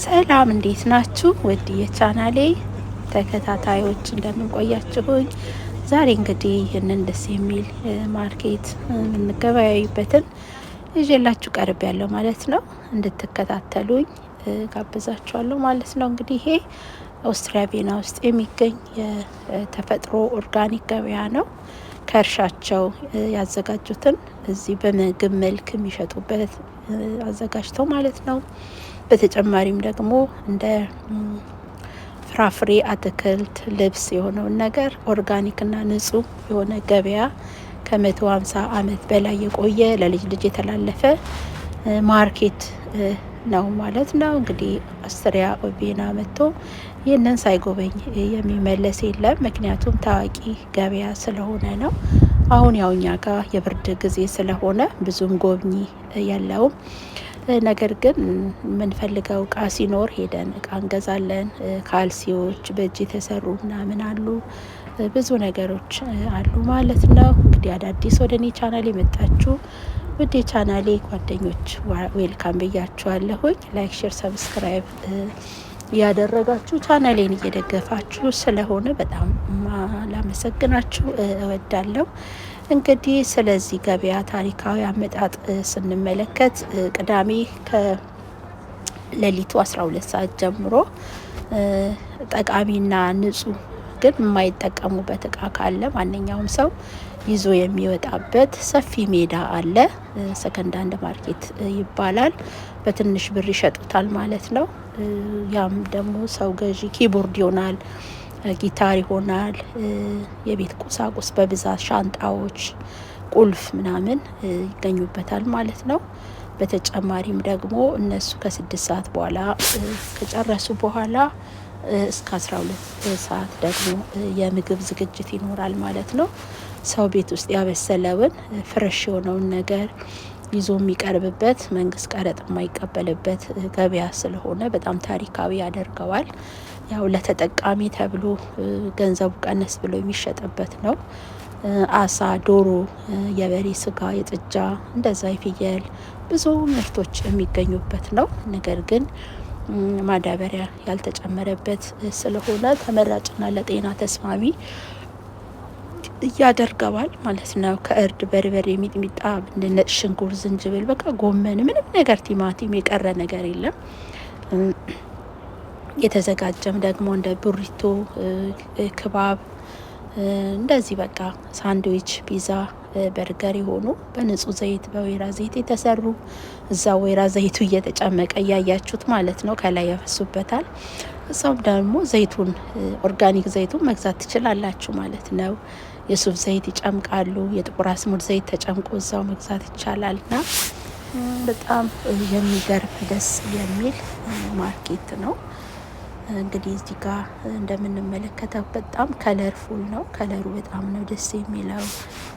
ሰላም እንዴት ናችሁ? ውድ የቻናሌ ተከታታዮች እንደምን ቆያችሁኝ? ዛሬ እንግዲህ ይህንን ደስ የሚል ማርኬት የምንገበያዩበትን ይዤላችሁ ቀርብ ያለው ማለት ነው። እንድትከታተሉኝ ጋብዛችኋለሁ ማለት ነው። እንግዲህ ይሄ ኦስትሪያ ቬና ውስጥ የሚገኝ የተፈጥሮ ኦርጋኒክ ገበያ ነው። ከእርሻቸው ያዘጋጁትን እዚህ በምግብ መልክ የሚሸጡበት አዘጋጅተው ማለት ነው። በተጨማሪም ደግሞ እንደ ፍራፍሬ፣ አትክልት፣ ልብስ የሆነውን ነገር ኦርጋኒክና ንጹህ የሆነ ገበያ ከ150 ዓመት በላይ የቆየ ለልጅ ልጅ የተላለፈ ማርኬት ነው ማለት ነው። እንግዲህ ኦስትሪያ ቬና መጥቶ ይህንን ሳይጎበኝ የሚመለስ የለም። ምክንያቱም ታዋቂ ገበያ ስለሆነ ነው። አሁን ያው እኛ ጋር የብርድ ጊዜ ስለሆነ ብዙም ጎብኚ የለውም። ነገር ግን የምንፈልገው እቃ ሲኖር ሄደን እቃ እንገዛለን። ካልሲዎች በእጅ የተሰሩ ምናምን አሉ፣ ብዙ ነገሮች አሉ ማለት ነው። እንግዲህ አዳዲስ ወደ እኔ ቻናል የመጣችሁ ውድ የቻናሌ ጓደኞች ዌልካም ብያችኋለሁኝ። ላይክ፣ ሼር፣ ሰብስክራይብ ያደረጋችሁ ቻናሌን እየደገፋችሁ ስለሆነ በጣም ላመሰግናችሁ እወዳለሁ። እንግዲህ ስለዚህ ገበያ ታሪካዊ አመጣጥ ስንመለከት ቅዳሜ ከሌሊቱ 12 ሰዓት ጀምሮ ጠቃሚና ንጹህ ግን የማይጠቀሙበት እቃ ካለ ማንኛውም ሰው ይዞ የሚወጣበት ሰፊ ሜዳ አለ። ሰከንድ ሃንድ ማርኬት ይባላል። በትንሽ ብር ይሸጡታል ማለት ነው። ያም ደግሞ ሰው ገዢ ኪቦርድ ይሆናል፣ ጊታር ይሆናል፣ የቤት ቁሳቁስ በብዛት ሻንጣዎች፣ ቁልፍ ምናምን ይገኙበታል ማለት ነው። በተጨማሪም ደግሞ እነሱ ከ6 ሰዓት በኋላ ከጨረሱ በኋላ እስከ 12 ሰዓት ደግሞ የምግብ ዝግጅት ይኖራል ማለት ነው። ሰው ቤት ውስጥ ያበሰለውን ፍረሽ የሆነውን ነገር ይዞ የሚቀርብበት፣ መንግስት ቀረጥ የማይቀበልበት ገበያ ስለሆነ በጣም ታሪካዊ ያደርገዋል። ያው ለተጠቃሚ ተብሎ ገንዘቡ ቀነስ ብሎ የሚሸጥበት ነው። አሳ፣ ዶሮ፣ የበሬ ስጋ፣ የጥጃ እንደዛ የፍየል ብዙ ምርቶች የሚገኙበት ነው። ነገር ግን ማዳበሪያ ያልተጨመረበት ስለሆነ ተመራጭና ለጤና ተስማሚ ያደርገዋል ማለት ነው። ከእርድ፣ በርበሬ፣ ሚጥሚጣ፣ ነጭ ሽንኩርት፣ ዝንጅብል በቃ ጎመን፣ ምንም ነገር ቲማቲም የቀረ ነገር የለም። የተዘጋጀም ደግሞ እንደ ቡሪቶ፣ ክባብ እንደዚህ በቃ ሳንድዊች፣ ፒዛ፣ በርገር የሆኑ በንጹህ ዘይት በወይራ ዘይት የተሰሩ እዛ ወይራ ዘይቱ እየተጨመቀ እያያችሁት ማለት ነው። ከላይ ያፈሱበታል። እዛም ደግሞ ዘይቱን ኦርጋኒክ ዘይቱን መግዛት ትችላላችሁ ማለት ነው። የሱፍ ዘይት ይጨምቃሉ። የጥቁር አስሙድ ዘይት ተጨምቆ እዛው መግዛት ይቻላል። ና በጣም የሚገርም ደስ የሚል ማርኬት ነው። እንግዲህ እዚህ ጋር እንደምንመለከተው በጣም ከለርፉል ነው። ከለሩ በጣም ነው ደስ የሚለው።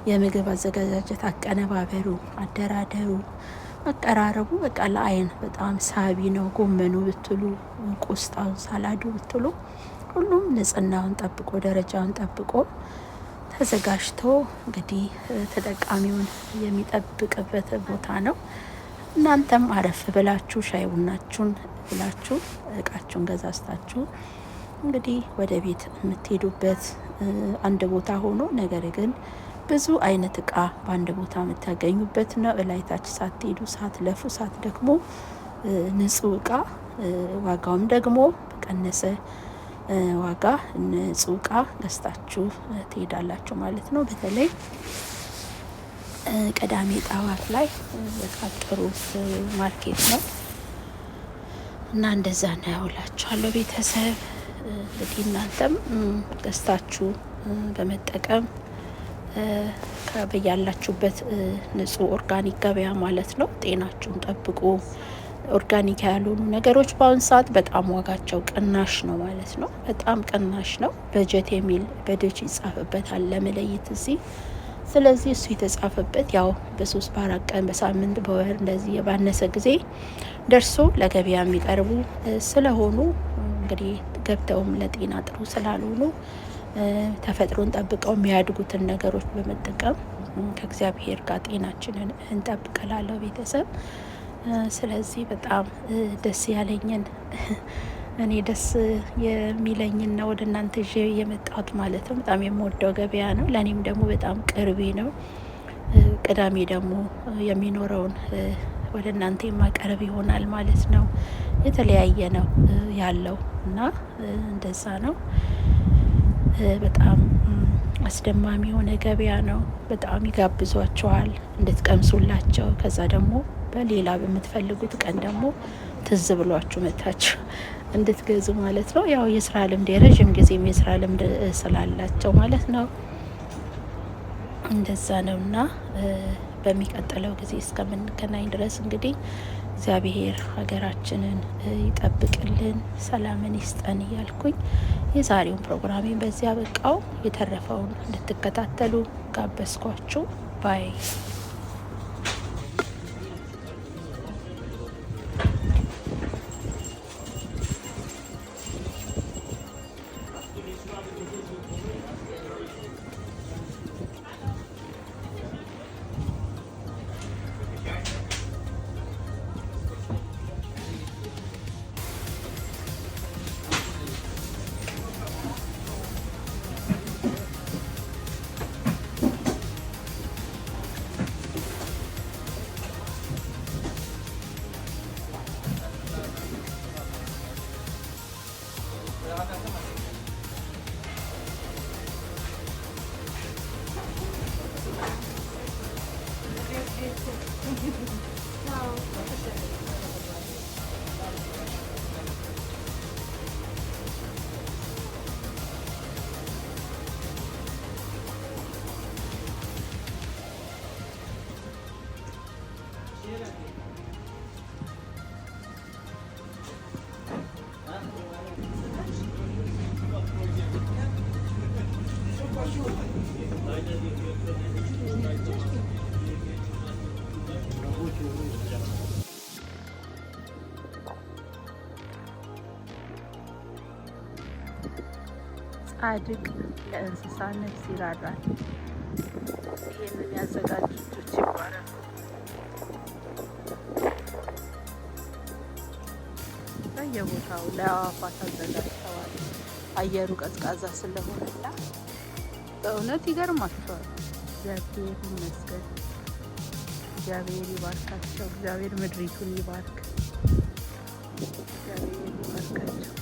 የምግብ አዘገጃጀት አቀነባበሩ፣ አደራደሩ፣ አቀራረቡ በቃ ለአይን በጣም ሳቢ ነው። ጎመኑ ብትሉ፣ ቆስጣው፣ ሳላዱ ብትሉ ሁሉም ንጽህናውን ጠብቆ ደረጃውን ጠብቆ ተዘጋጅቶ እንግዲህ ተጠቃሚውን የሚጠብቅበት ቦታ ነው። እናንተም አረፍ ብላችሁ ሻይ ቡናችሁን ብላችሁ እቃችሁን ገዛዝታችሁ እንግዲህ ወደ ቤት የምትሄዱበት አንድ ቦታ ሆኖ ነገር ግን ብዙ አይነት እቃ በአንድ ቦታ የምታገኙበት ነው። እላይታች ሳትሄዱ ሳትለፉ ሳትደክሙ ንጹህ እቃ ዋጋውም ደግሞ በቀነሰ ዋጋ ንጹህ እቃ ገዝታችሁ ትሄዳላችሁ ማለት ነው። በተለይ ቅዳሜ ጠዋት ላይ በጣም ጥሩ ማርኬት ነው እና እንደዛ ነው ያውላችኋለሁ ቤተሰብ። እንግዲህ እናንተም ገዝታችሁ በመጠቀም በያላችሁበት ንጹህ ኦርጋኒክ ገበያ ማለት ነው ጤናችሁን ጠብቁ። ኦርጋኒክ ያልሆኑ ነገሮች በአሁን ሰዓት በጣም ዋጋቸው ቅናሽ ነው ማለት ነው። በጣም ቅናሽ ነው። በጀት የሚል በደጅ ይጻፍበታል ለመለየት እዚህ። ስለዚህ እሱ የተጻፈበት ያው በ3 በ4 ቀን በሳምንት በወር እንደዚህ የባነሰ ጊዜ ደርሶ ለገበያ የሚቀርቡ ስለሆኑ እንግዲህ ገብተውም ለጤና ጥሩ ስላልሆኑ ተፈጥሮን ጠብቀው የሚያድጉትን ነገሮች በመጠቀም ከእግዚአብሔር ጋር ጤናችንን እንጠብቅላለሁ ቤተሰብ። ስለዚህ በጣም ደስ ያለኝን እኔ ደስ የሚለኝን ነው ወደ እናንተ ይዤ የመጣሁት ማለት ነው። በጣም የምወደው ገበያ ነው፣ ለእኔም ደግሞ በጣም ቅርቤ ነው። ቅዳሜ ደግሞ የሚኖረውን ወደ እናንተ የማቀርብ ይሆናል ማለት ነው። የተለያየ ነው ያለው እና እንደዛ ነው። በጣም አስደማሚ የሆነ ገበያ ነው። በጣም ይጋብዟቸዋል እንድትቀምሱላቸው። ከዛ ደግሞ በሌላ በምትፈልጉት ቀን ደግሞ ትዝ ብሏችሁ መታችሁ እንድትገዙ ማለት ነው። ያው የስራ ልምድ የረዥም ጊዜም የስራ ልምድ ስላላቸው ማለት ነው። እንደዛ ነውና በሚቀጥለው ጊዜ እስከምንገናኝ ድረስ እንግዲህ እግዚአብሔር ሀገራችንን ይጠብቅልን፣ ሰላምን ይስጠን እያልኩኝ የዛሬውን ፕሮግራሜን በዚያ በቃው። የተረፈውን እንድትከታተሉ ጋበዝኳችሁ። ባይ ጻድቅ ለእንስሳ ነፍስ ይራራል። ይህንን ያዘጋጁ ልጆች ይባላሉ። በየቦታው ለአዕዋፋት አዘጋጅተዋል። አየሩ ቀዝቃዛ ስለሆነና በእውነት ይገርማቸዋል። እግዚአብሔር ይመስገን። እግዚአብሔር ይባርካቸው። እግዚአብሔር ምድሪቱን ይባርክ። እግዚአብሔር ይባርካቸው።